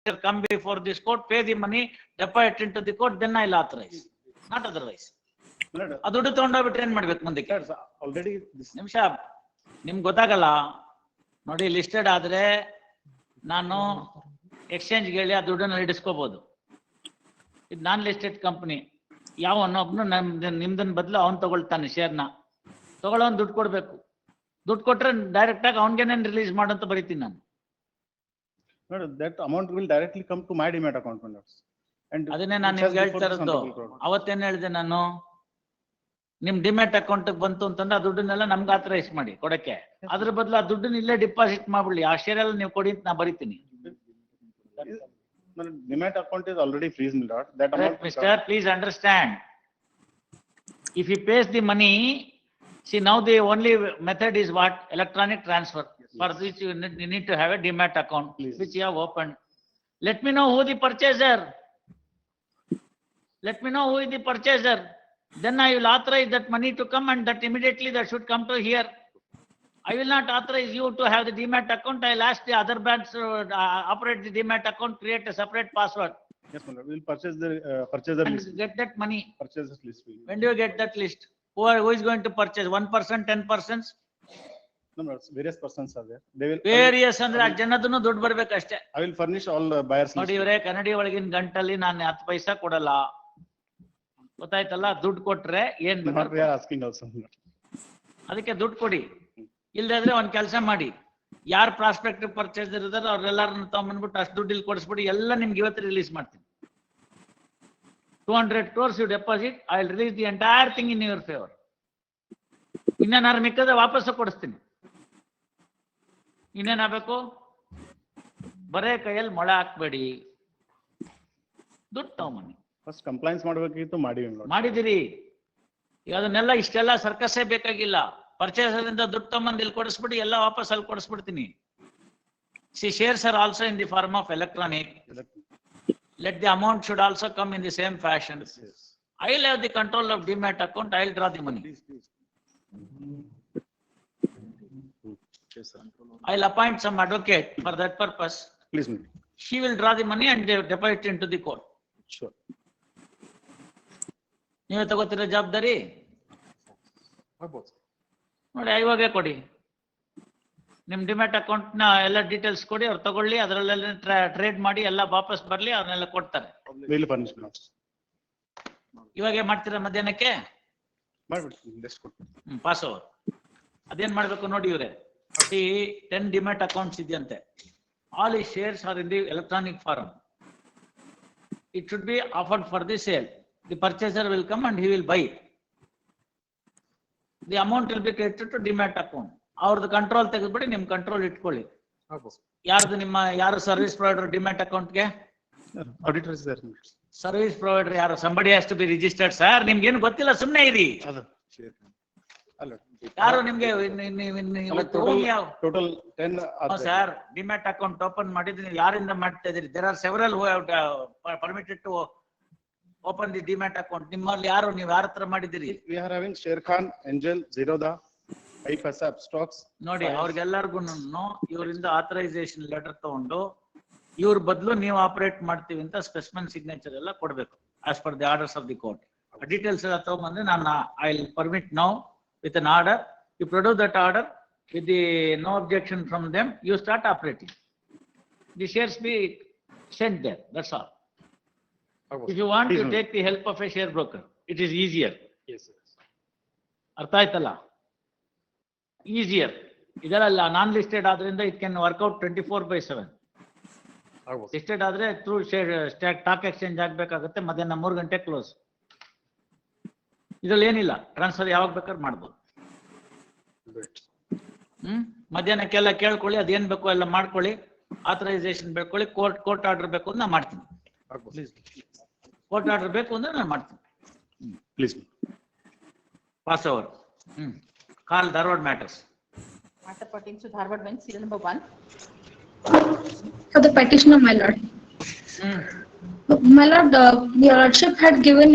come before this court, pay the money, deposit into the court, then I'll authorize, not otherwise. ಅದು ದುಡ್ಡು ತಗೊಂಡೋಗ್ಬಿಟ್ರೆ ಏನ್ ಮಾಡ್ಬೇಕು ಮುಂದಕ್ಕೆ? Already ನಿಮಿಷ ನಿಮ್ಗೆ ಗೊತ್ತಾಗಲ್ಲ ನೋಡಿ. ಲಿಸ್ಟೆಡ್ ಆದ್ರೆ ನಾನು ಎಕ್ಸ್ಚೇಂಜ್ಗೆ ಹೇಳಿ ಆ ದುಡ್ಡನ್ನ ಹಿಡಿಸ್ಕೋಬಹುದು. ಇದು ನಾನ್ ಲಿಸ್ಟೆಡ್ ಕಂಪನಿ, ಯಾವನೊಬ್ನು ನಿಮ್ದನ್ ಬದಲು ಅವ್ನು ತಗೊಳ್ತಾನೆ ಶೇರ್ನ, ತಗೊಳ್ಳೋನ್ ದುಡ್ಡು ಕೊಡ್ಬೇಕು. ದುಡ್ಡು ಕೊಟ್ರೆ ಡೈರೆಕ್ಟ್ ಆಗಿ ಅವನ್ಗೇನೇನ್ ರಿಲೀಸ್ ಮಾಡಂತ ಬರೀತೀನಿ ನಾನು. that amount will directly come to my demat account. And ಅದನ್ನೇ ನಾನು ನಿಮ್ಗೆ ಹೇಳ್ತಾ ಇರೋದು. ಅವತ್ತೇನ್ ಹೇಳಿದೆ ನಾನು, ನಿಮ್ ಡಿಮ್ಯಾಟ್ ಅಕೌಂಟ್ ಬಂತು ಅಂತಂದ್ರೆ ಆ ದುಡ್ಡನ್ನೆಲ್ಲ ನಮ್ಗೆ ಆಥರೈಸ್ ಮಾಡಿ ಕೊಡಕ್ಕೆ. ಅದ್ರ ಬದಲು ಆ ದುಡ್ಡನ್ನ ಇಲ್ಲೇ ಡಿಪಾಸಿಟ್ ಮಾಡ್ಬಿಡ್ಲಿ, ಆ ಶೇರ್ ಎಲ್ಲ ನೀವು ಕೊಡಿ ಅಂತ ನಾ ಬರೀತೀನಿ. Demat account is already freeze, my lord. That amount, Mister, please understand. If he pays the money, see now the only method is what? Electronic transfer. For which you need to have a demat account, please, which you have opened. Let me know who the purchaser. Let me know who is the purchaser. Then I will authorize that money to come, and that immediately that should come to here. I will not authorize you to have the demat account. I will ask the other banks to operate the demat account, create a separate password. yes, my lord. We will purchase the purchaser And list. get that money. Purchasers list. When do you get that list? Who is going to purchase? 1%, 10%? No, no, various persons are there. They will. Various ಅಂದ್ರೆ ಆ ಜನದನ್ನು ದುಡ್ಡು ಬರ್ಬೇಕಷ್ಟೇ. I will furnish all the buyers list. ನೋಡಿ ಇವರೇ, ಕನ್ನಡಿ ಒಳಗಿನ ಗಂಟಲ್ಲಿ ನಾನು 10 ಪೈಸಾ ಕೊಡಲ್ಲ, ಗೊತ್ತಾಯ್ತಲ್ಲ? ದುಡ್ಡು ಕೊಟ್ರೆ ಏನ್ We ಬೇಕಾದ್ರೆ are asking also. ಅದಕ್ಕೆ ದುಡ್ಡು ಕೊಡಿ. ಇಲ್ದಾದ್ರೆ ಒಂದ್ ಕೆಲಸ ಮಾಡಿ, ಯಾರು ಪ್ರಾಸ್ಪೆಕ್ಟಿವ್ ಪರ್ಚೇಸರ್ ಇದಾರೆ ಅವ್ರೆಲ್ಲಾರನ್ನ ತಗೊಂಡ್ಬಂದ್ಬಿಟ್ಟು ಅಷ್ಟು ದುಡ್ಡು ಇಲ್ಲಿ ಕೊಡಿಸ್ಬಿಡಿ, ಎಲ್ಲ ನಿಮ್ಗೆ ಇವತ್ತು ರಿಲೀಸ್ ಮಾಡ್ತೀನಿ. 200 crores you deposit, I will release the entire thing in your favor. ಇನ್ನೇನಾರು ಮಿಕ್ಕದ ವಾಪಸ್ ಕೊಡಿಸ್ತೀನಿ. ಇನ್ನೇನಾಗಬೇಕು? ಬರೇ ಕೈಯಲ್ಲಿ ಮೊಳೆ ಹಾಕ್ಬೇಡಿ, ದುಡ್ಡು ತಗೊಂಬನ್ನಿ. First compliance ಮಾಡಬೇಕಿತ್ತು, ಮಾಡಿ. ಮಾಡಿದಿರಿ. ಈಗ ಅದನ್ನೆಲ್ಲ ಇಷ್ಟೆಲ್ಲ ಸರ್ಕಸ್ಸೇ ಬೇಕಾಗಿಲ್ಲ. ಪರ್ಚೇಸರ್ ಇಂದ ದುಡ್ಡು ತಗೊಂಬಂದು ಇಲ್ಲಿ ಕೊಡಿಸ್ಬಿಡಿ, ಎಲ್ಲ ವಾಪಸ್ ಅಲ್ಲಿ ಕೊಡಿಸ್ಬಿಡ್ತೀನಿ. See shares are also in the form of electronic. Let the amount should also come in the same fashion. I will have the control of demat account. I will draw the money. I will appoint some advocate for that purpose. Please, ma'am. She will draw the money and deposit into the court. Sure. ನೀವೇ ತಗೋತಿರೋ ಜವಾಬ್ದಾರಿ ನೋಡಿ. ಇವಾಗೇ ಕೊಡಿ, ನಿಮ್ demat account ನ ಎಲ್ಲ details ಕೊಡಿ, ಅವ್ರು ತಗೊಳ್ಳಿ, ಅದರಲ್ಲೆಲ್ಲ ಟ್ರೇಡ್ ಮಾಡಿ ಎಲ್ಲ ವಾಪಸ್ ಬರ್ಲಿ, ಅವ್ರನ್ನೆಲ್ಲ ಕೊಡ್ತಾರೆ. Will furnish, ma'am. ಇವಾಗೇ ಮಾಡ್ತೀರಾ ಮಧ್ಯಾಹ್ನಕ್ಕೆ? ಮಾಡ್ಬಿಡ್ತೀನಿ, ಲಿಸ್ಟ್ ಕೊಡ್ತೀನಿ. Pass over. ಅದೇನ್ ಮಾಡ್ಬೇಕು ನೋಡಿ ಇವ್ರೆ, 10 ಡಿಮ್ಯಾಟ್ ಅಕೌಂಟ್ಸ್ ಇದೆಯಂತೆ. ಆಲ್ ಈ shares are in the electronic form. It should be offered for the sale. The purchaser will come and he will buy it. The amount will be credited to demat account. ಅವ್ರದ್ದು control ತೆಗೆದ್ಬಿಡಿ, ನಿಮ್ control ಇಟ್ಕೊಳ್ಳಿ. ಯಾರ್ದು ಯಾರು service provider demat ಅಕೌಂಟ್ಗೆ? Auditor is there. Service provider ಯಾರು? Somebody has to be registered sir. ನಿಮ್ಗೇನು ಗೊತ್ತಿಲ್ಲ, ಸುಮ್ನೆ ಇರಿ. ಯಾರು ನಿಮ್ಗೆ total 10 sir demat account open ಮಾಡಿದ್ರೆ ನೀವು ಯಾರಿಂದ ಮಾಡ್ತಾ ಇದೀರಿ? There are several who have permitted to open the demat account. ನಿಮ್ಮಲ್ಲಿ ಯಾರು, ನೀವು ಯಾರ ಹತ್ರ ಮಾಡಿದಿರಿ? We are having Sher Khan, Angel, Zerodha, iPasa, Stocks. ನೋಡಿ, ಅವ್ರಿಗೆಲ್ಲರಿಗೂ ಇವರಿಂದ ಆಥರೈಸೇಷನ್ ಲೆಟರ್ ತಗೊಂಡು ಇವ್ರ ಬದಲು ನೀವು ಆಪರೇಟ್ ಮಾಡ್ತೀವಿ ಅಂತ ಸ್ಪೆಸಿಮನ್ ಸಿಗ್ನೇಚರ್ ಎಲ್ಲ ಕೊಡ್ಬೇಕು, as per the orders of the court. Details ಎಲ್ಲ ತಗೊಂಡ್ಬಂದ್ರೆ ನಾನು I will permit now with an order. You produce that order with the no objection from them, you start operating. The shares be sent there, that's all. If you want to take the help of a share broker, it is easier. Yes, sir. ಅರ್ಥ ಆಯ್ತಲ್ಲ? Easier. ಇದೆಲ್ಲ ನಾನ್ listed ಆದ್ರಿಂದ it can work out 24/7. Listed ಆದ್ರೆ through stock exchange ಆಗ್ಬೇಕಾಗುತ್ತೆ, ಮಧ್ಯಾಹ್ನ 3 ಗಂಟೆ close. ಇದ್ರಲ್ಲಿ ಏನಿಲ್ಲ, transfer ಯಾವಾಗ ಬೇಕಾದ್ರೆ ಮಾಡ್ಬೋದು. ಮಧ್ಯಾಹ್ನಕ್ಕೆಲ್ಲ ಕೇಳ್ಕೊಳ್ಳಿ, ಅದೇನ್ ಬೇಕೋ ಎಲ್ಲ ಮಾಡ್ಕೊಳ್ಳಿ, ಆಥರೈಸೇಷನ್ ಬೇಕೊಳ್ಳಿ, ಕೋರ್ಟ್ ಆರ್ಡರ್ ಬೇಕು ಅಂದ್ರೆ ನಾನು ಮಾಡ್ತೀನಿ. ಕೋರ್ಟ್ ಆರ್ಡರ್ ಬೇಕು ಅಂದ್ರೆ ನಾನು ಮಾಡ್ತೀನಿ. Please. Pass over. Call Dharwad matters. Matter pertaining to Dharwad bench, serial number 1. For the petitioner, my lord. My lord, your lordship had given